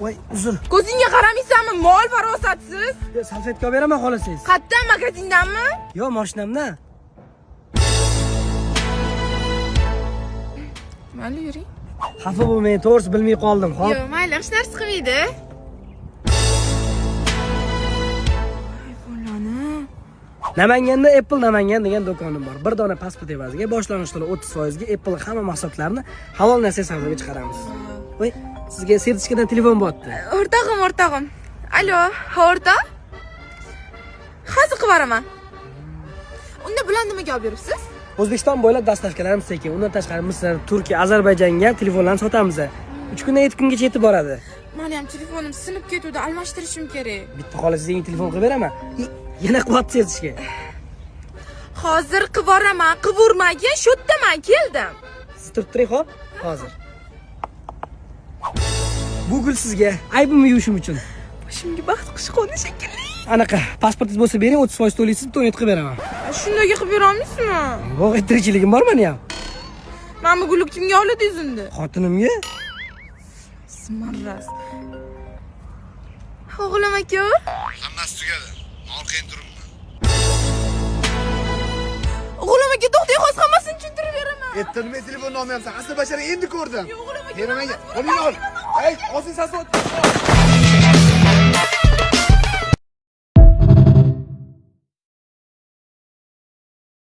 Voy, uzr. Ko'zingga qaramaysanmi? Mol farosatsiz. Salfetka beraman xolasangiz. Qayerdan, magazindanmi? Yo, mashinamda. Mayli, yuring. Xafa bo'lmang, to'g'risi bilmay qoldim, xo'p. Yo'q, mayli, hech narsa qilmaydi. Namanganda Apple Namangan degan do'konim bor. Bir dona pasport evaziga boshlang'ich to'lov 30% ga Apple hamma mahsulotlarini halol narsa savdoga chiqaramiz. Voy, sizga sertifikatdan telefon bo'pti. O'rtog'im. Alo, ha o'rtoq? Hozir qilib beraman. Unda bilan nimaga olib yuribsiz? O'zbekiston bo'ylab dastavkalarimiz sekin. Undan tashqari Misr, Turkiya, Ozarbayjonga telefonlarni sotamiz. 3 kundan 7 kungacha yetib boradi. Meni ham telefonim sinib ketdi, almashtirishim kerak. Bitta xola sizga yangi telefon qilib beraman. Yana qilyapti sezishga. Hozir qilib boraman, qivurmagin, shu yerda men keldim. Siz turib turing, xo'p? Hozir. Bu gul sizga, aybimni yuvishim uchun. Boshimga baxt qush qo'ndi shekilli. Anaqa, pasportingiz bo'lsa bering, 30% to'laysiz, bitta 17 qilib beraman. Shundaga qilib berolmaysizmi? Vo'g'ay tirikchiligim bor meni ham. Men bu gulni kimga oladingiz unda? Xotinimga. Smarras. O'g'lim aka? Hammasi tugadi. Orqaga turibman. O'g'lim aka, to'xtay, hozir hammasini tushuntirib beraman. Nima telefonni olmayapsan? Asli bashara endi ko'rdim. O'g'lim aka. Beraman. Qo'lingni ol. Ey, hozir sasot.